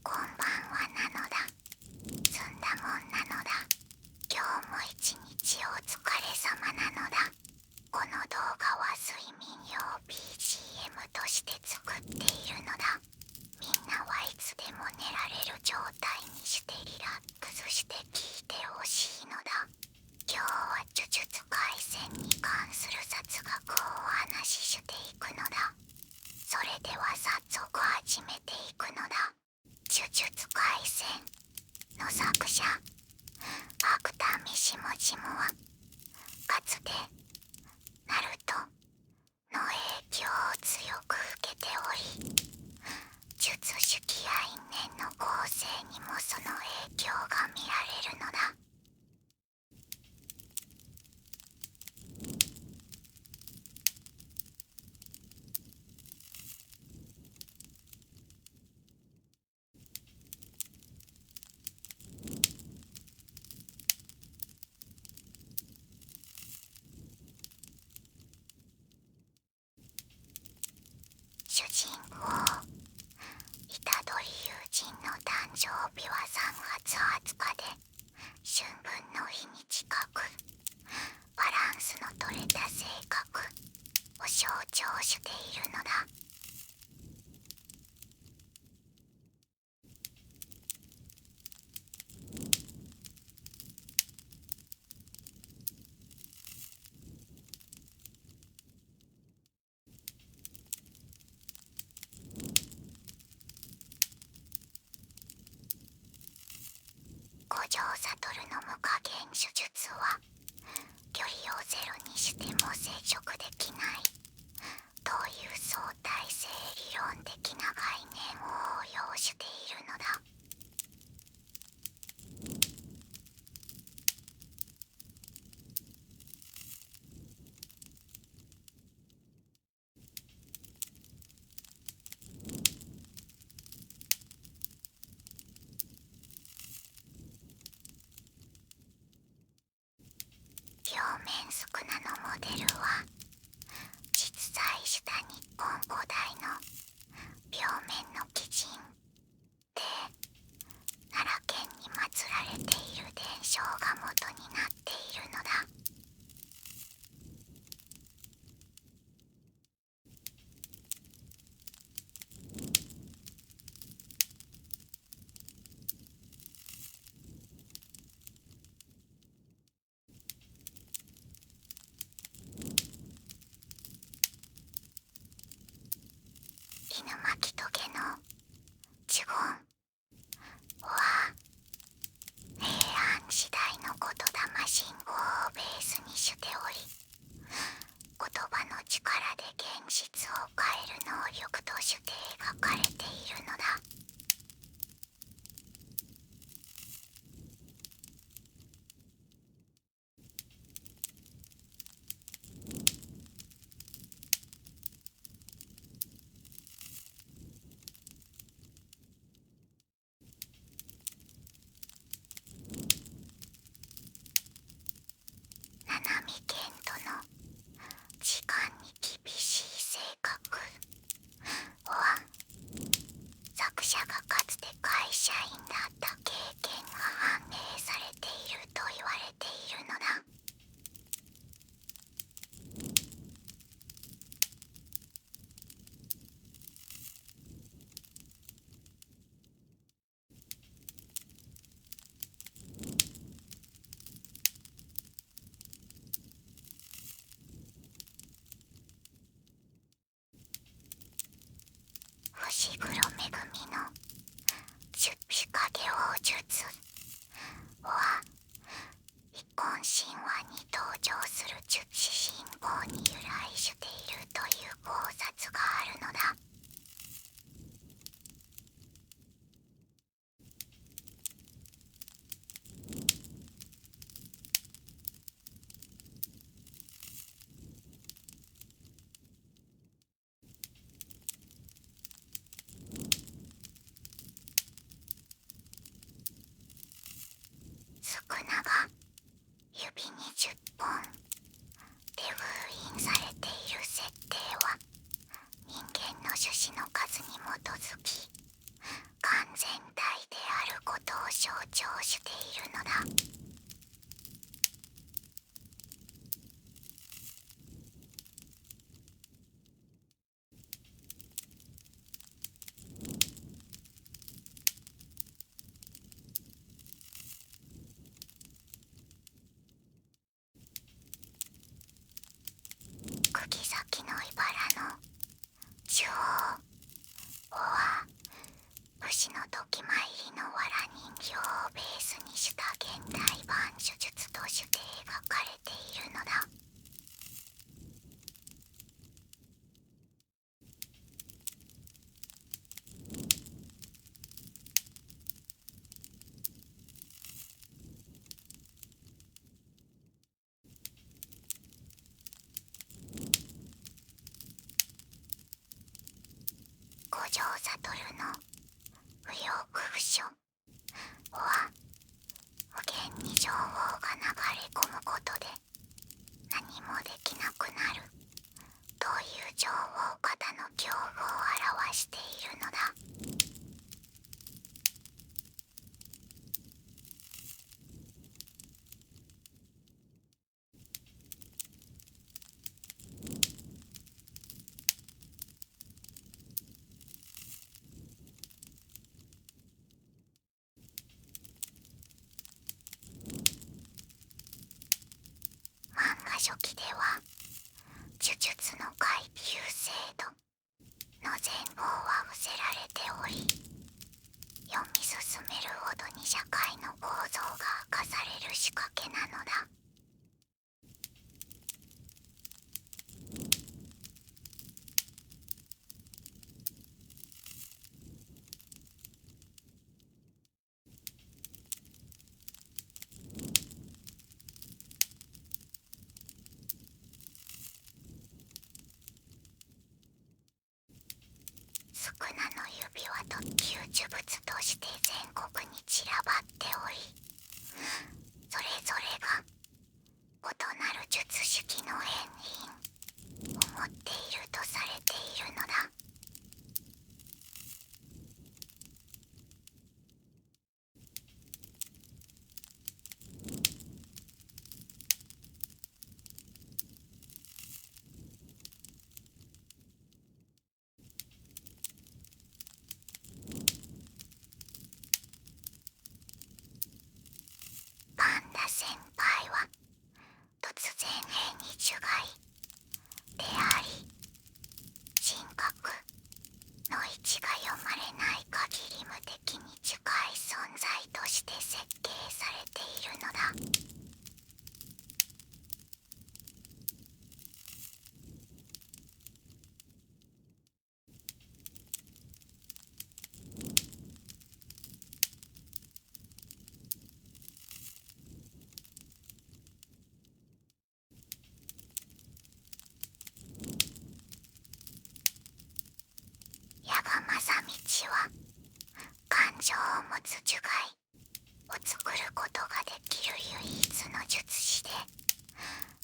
こんばんはなのだ。ずんだもんなのだ。今日も一日お疲れ様なのだ。この動画は睡眠用 BGM として作っているのだ。みんなはいつでも寝られる状態にしてリラックスして聞いてほしいのだ。今日は呪術廻戦に関する雑学をお話ししていくのだ。それでは早速始めていくのだ。呪術廻戦の作者芥見下々はかつてナルトの影響を強く受けており、術式や因縁の構成にもその影響が見られるのだ。主人公虎杖悠仁の誕生日は3月20日で、春分の日に近く、バランスの取れた性格を象徴しているのだ。五条悟の無加減手術は距離をゼロにしても接触できないという相対性理論的な概念を応用しているのだ。表面宿儺のモデルは実在した日本古代の表面の鬼神で、奈良県に祀られている伝承が元になっているのだ。犬巻棘の象徴しているのだ。釘先の茨の中央は武士の時参りの藁人形をベースにした現代版手術として描かれているのだ。五条悟の右翼不書は無限に情報が流れ込むことで何もできなくなるという情報型の恐怖を表しているのだ。漫画初期では呪術の階級制度の全貌は伏せられており、読み進めるほどに社会の構造が明かされる仕掛けなのだ。宿儺の指は特級呪物として全国に散らばっており、それぞれが異なる術式の変因を持っているとされているのだ。パンダ先輩は突然変異種外であり、人格の位置が読まれない限り無敵に近い存在として設計されているのだ。矢賀正道は感情を持つ樹骸を作ることができる唯一の術師で、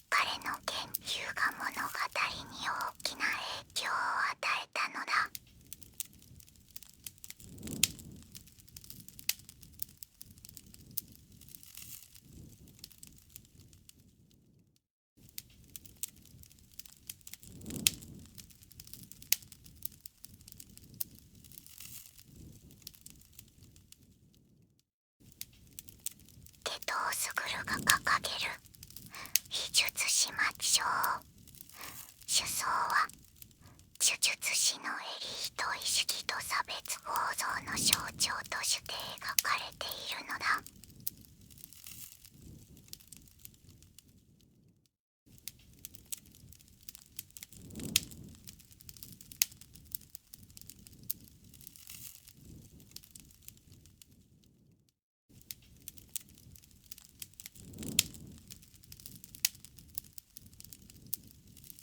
彼の研究が物語に大きな影響を与えたのだ。夏油傑が掲げる非術師末章。主相は呪術師のエリート意識と差別構造の象徴として描かれているのだ。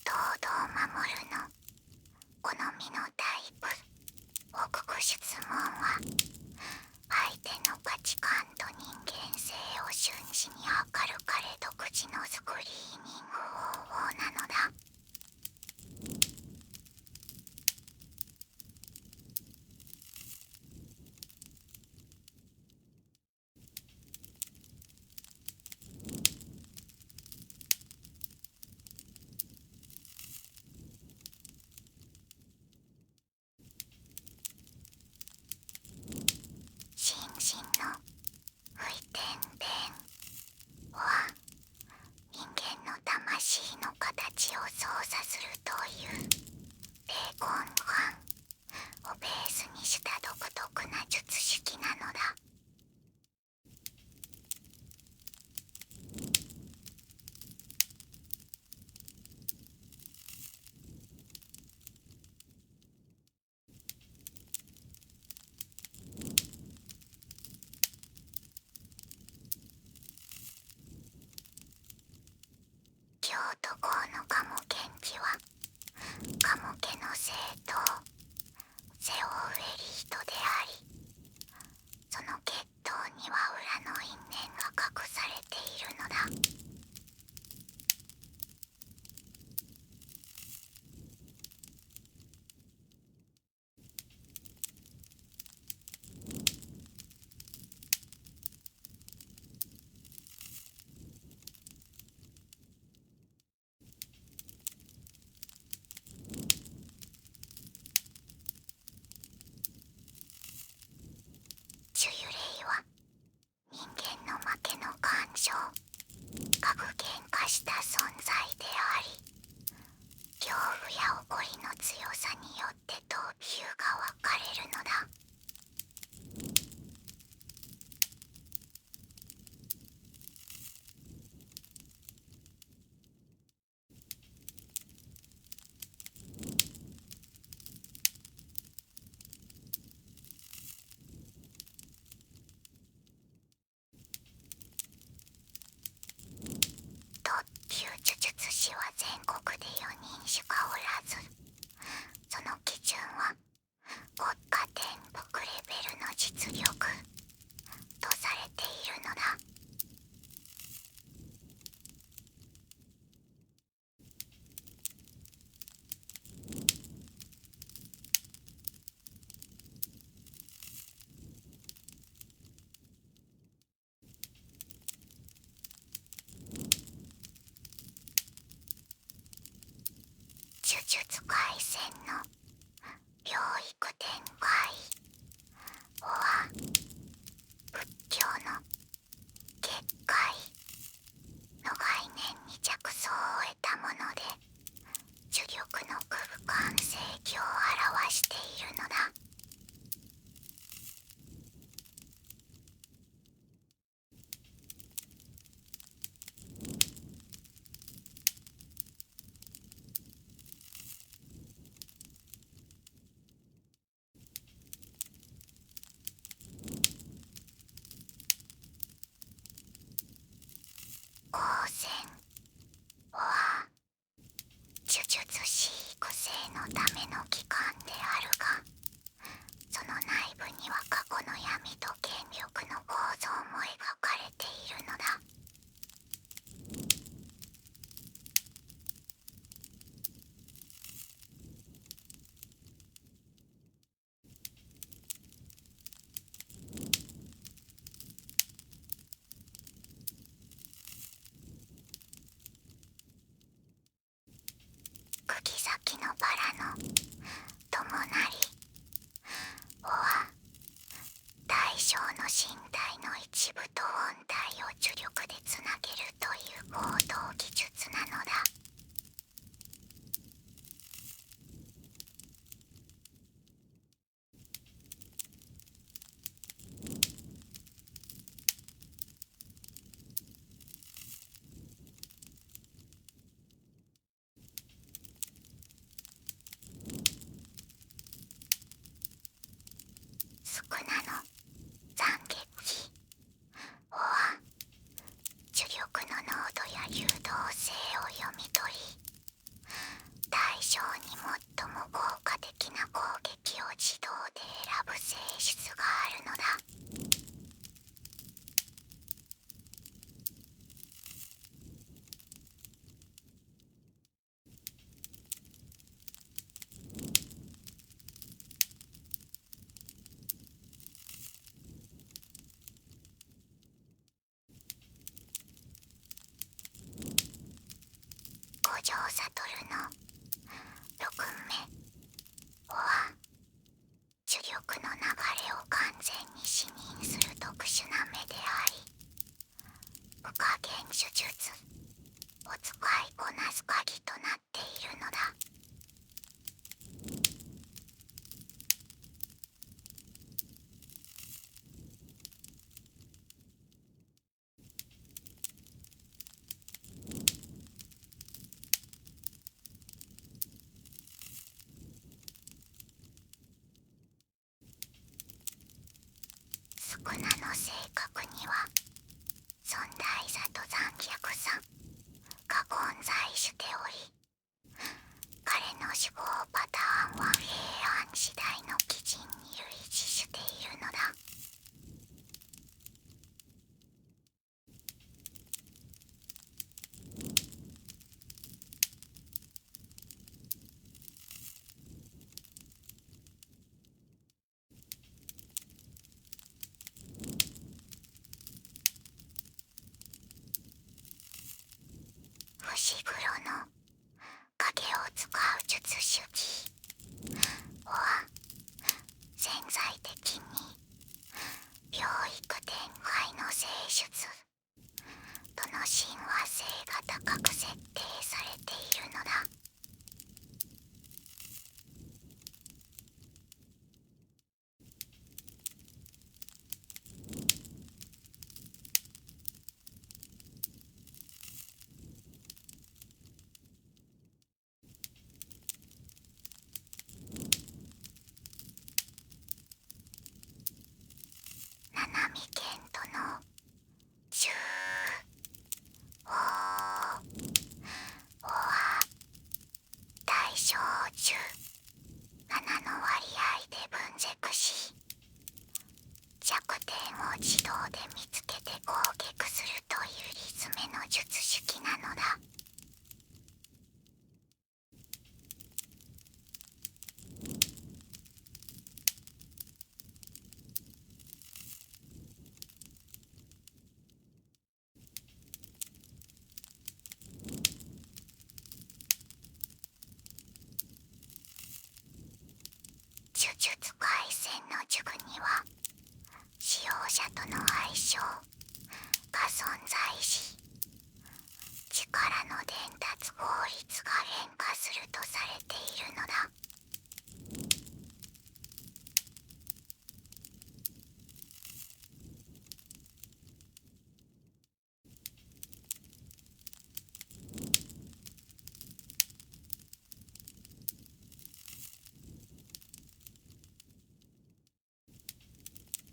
堂々守るの好みのタイプをくく質問はカモ家の正統セオウエリートであり、その血統には裏の因縁が隠されているのだ。ジュユレイは人間の負けの感情、格言化した存在であり、恐怖や怒りの強さによって等級が分かれるのだ。特級呪術師は全国で4人しかおらず、その基準は国家転覆レベルの実力とされているのだ。呪術廻戦の領域展開は仏教の結界の概念に着想を得たもので、呪力の空間正義を表しているのだ。光線は呪術師育成のための機関であるが、その内部には過去の闇と権力の構造も描かれているのだ。釘崎のバラの友なりは対象の身体の一部と本体を呪力でつなげるという合同技術なのだ。スクナの斬撃は呪力の濃度や流動性を読み取り、対象に最も効果的な攻撃を自動で選ぶ性質があるのだ。五条悟の六目は呪力の流れを完全に視認する特殊な目であり、無加減呪術を使いこなす鍵となっているのだ。スクナの性格には尊大さと残虐さが混在しており、彼のの思考パターンは平安時代の基人に類似しているのだ。伏黒の影を使う術主義は潜在的に領域展開の性術との親和性が高く設定されているのだ。七海剣との中央は対象中7の割合で分析し、弱点を自動で見つけて攻撃するというリズメの術式なのだ。呪術廻戦の塾には使用者との相性が存在し、力の伝達効率が変化するとされているのだ。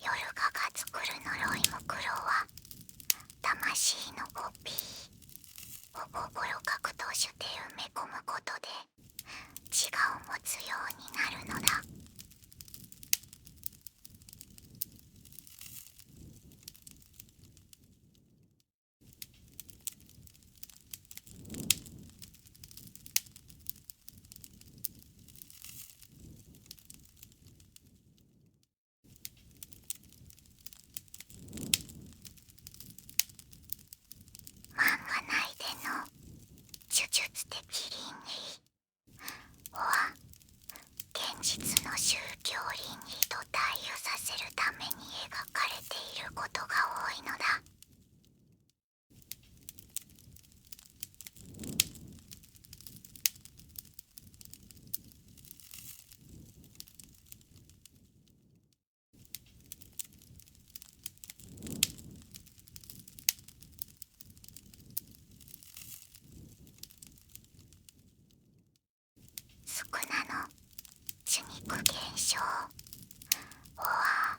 夜蛾が作る呪いムクロは魂のコピーを心核として埋め込むことで自我を持つようになるのだ。漫画内での呪術的倫理は現実の宗教倫理と対応させるために描かれていることが多いのだ。スクナの受肉現象は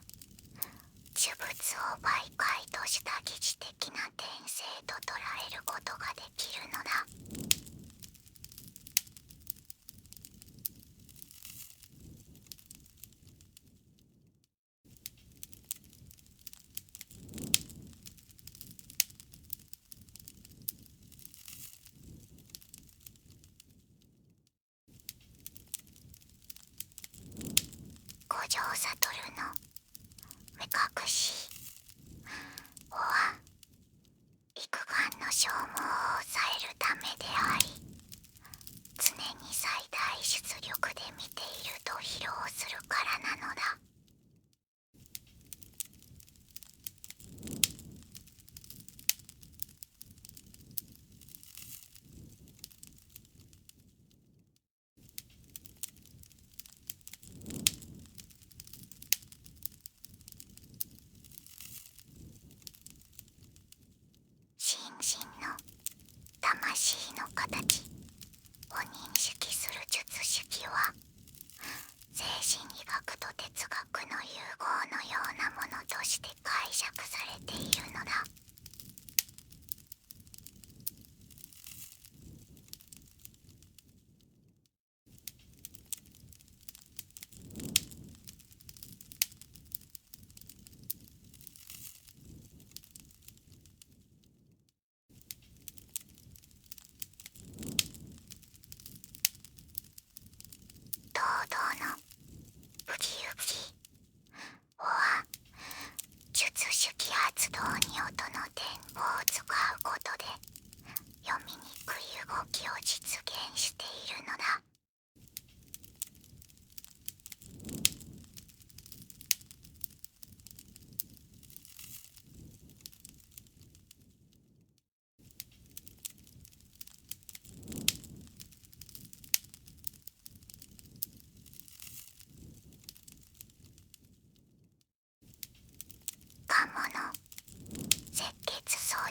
呪物を媒介とした疑似的な転生と捉えることができるのだ。五条悟の目隠しは肉眼の消耗を抑えるためであり、常に最大出力で見ていると披露するからなのだ。心身の魂の形を認識する術式は精神医学と哲学の融合のようなものとして解釈されているのだ。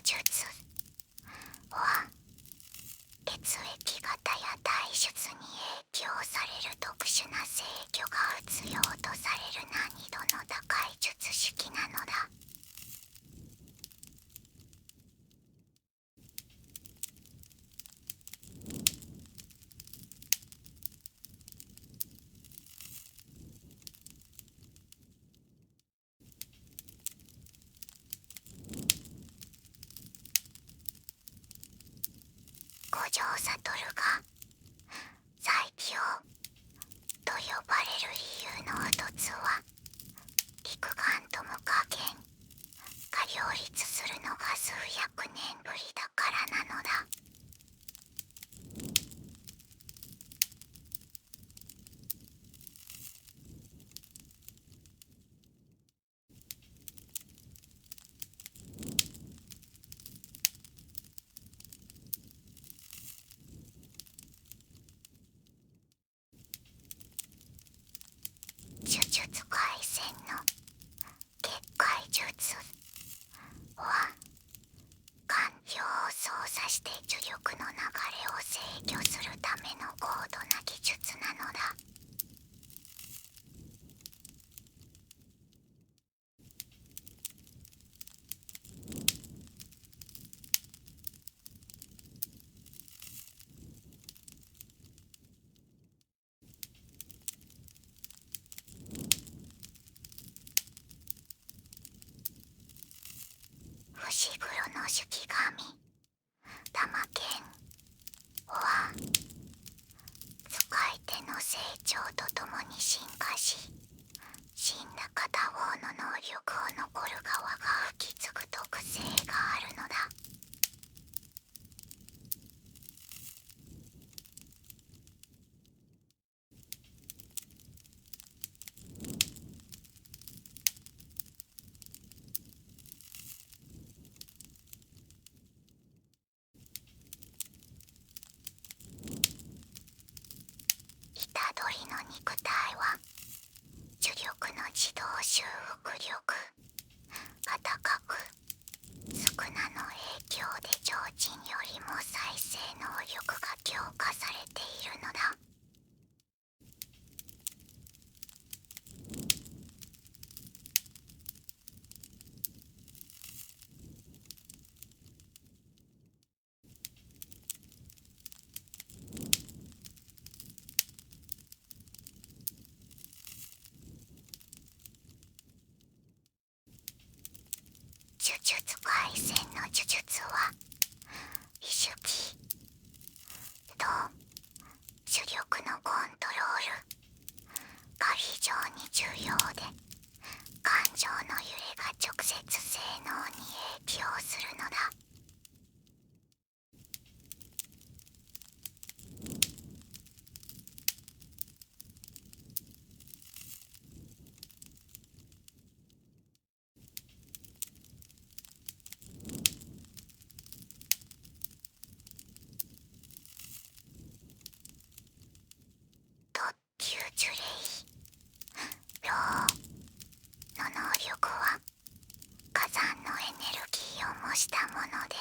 術は血液型や体質に影響される特殊な制御が必要とされる難易度の高い術式なのだ。五条悟が最強と呼ばれる理由の一つは肉眼と無加減が両立するのが数百年ぶりだからなのだ。呪術廻戦の結界術は環境を操作して呪力の流れを制御するための高度な技術なのだ。伏黒の式神玉剣は使い手の成長とともに進化し、死んだ片方の能力を残る側が吹き継ぐ特性があるのだ。虎杖の肉体は呪力の自動修復力が高く、宿儺の影響で常人よりも再生能力が強化されているのだ。呪術廻戦の呪術は意識と主力のコントロールが非常に重要で、感情の揺れが直接性能に影響するのだ。特級呪霊病の能力は火山のエネルギーを模したもので、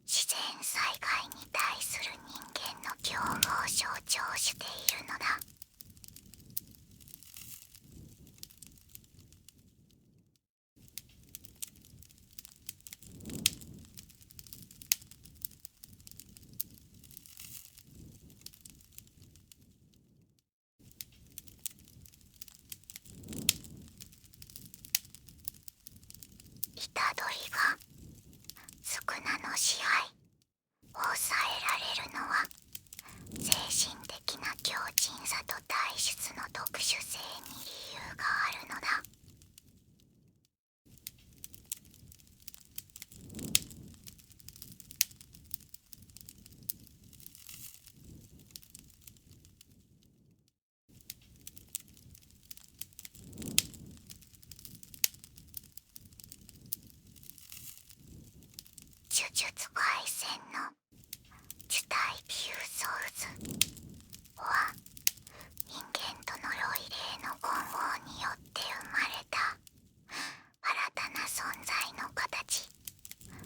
自然災害に対する人間の恐怖を象徴しているのだ。虎杖が宿儺の支配を抑えられるのは精神的な強靭さと体質の特殊性に理由があるのだ。呪術廻戦の呪体ビューソウズは人間とのロイ霊の混合によって生まれた新たな存在の形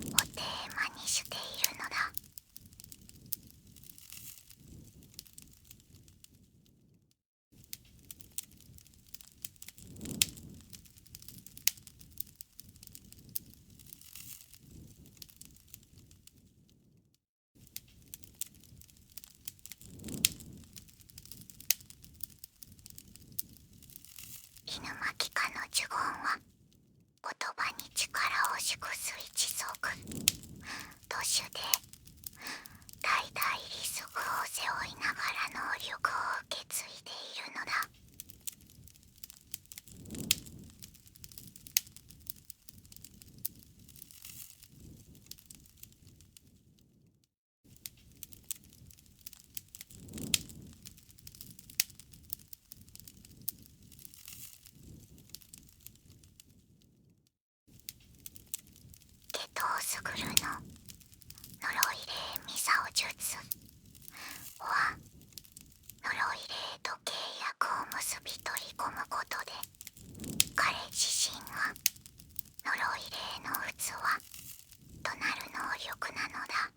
をテ術は呪い霊と契約を結び取り込むことで彼自身が呪い霊の器となる能力なのだ。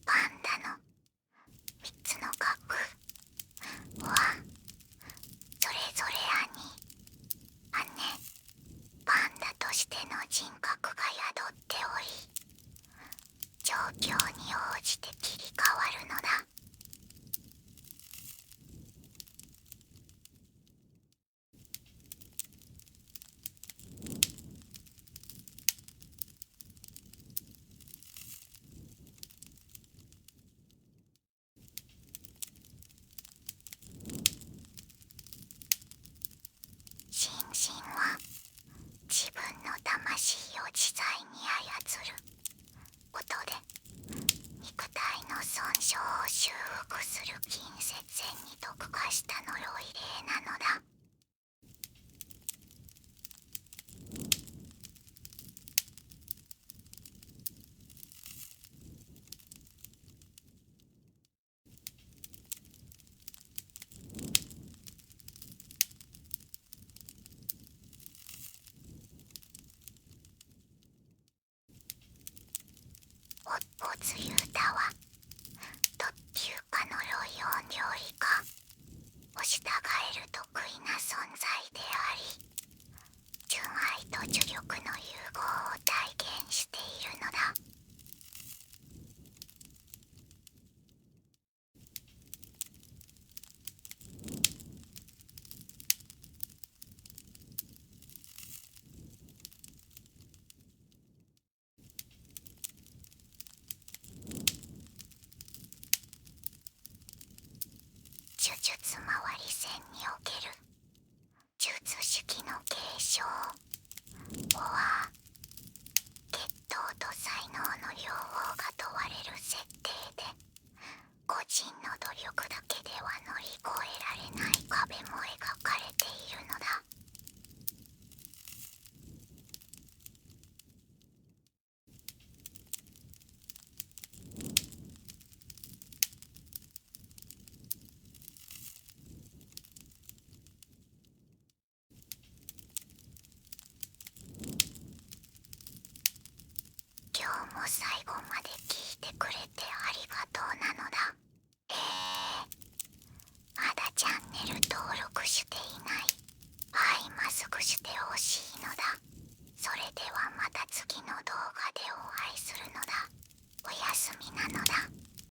パンダの3つの核はそれぞれ姉パンダとしての人格が宿っており、状況に応じて切り替わるのだ。心身は自分の魂を自在に操ることで肉体の損傷を修復する近接線に特化した呪い霊なのだ。乙骨雄太は特級か呪い音料理かを従える得意な存在であり、純愛と呪力の融合を体現しているのだ。呪術回り戦における術式の継承は血統と才能の両方が問われる設定で、個人の努力だけでは乗り越えられない壁も描かれているのだ。今日も最後まで聞いてくれてありがとうなのだ。まだチャンネル登録していない？今すぐしてほしいのだ。それではまた次の動画でお会いするの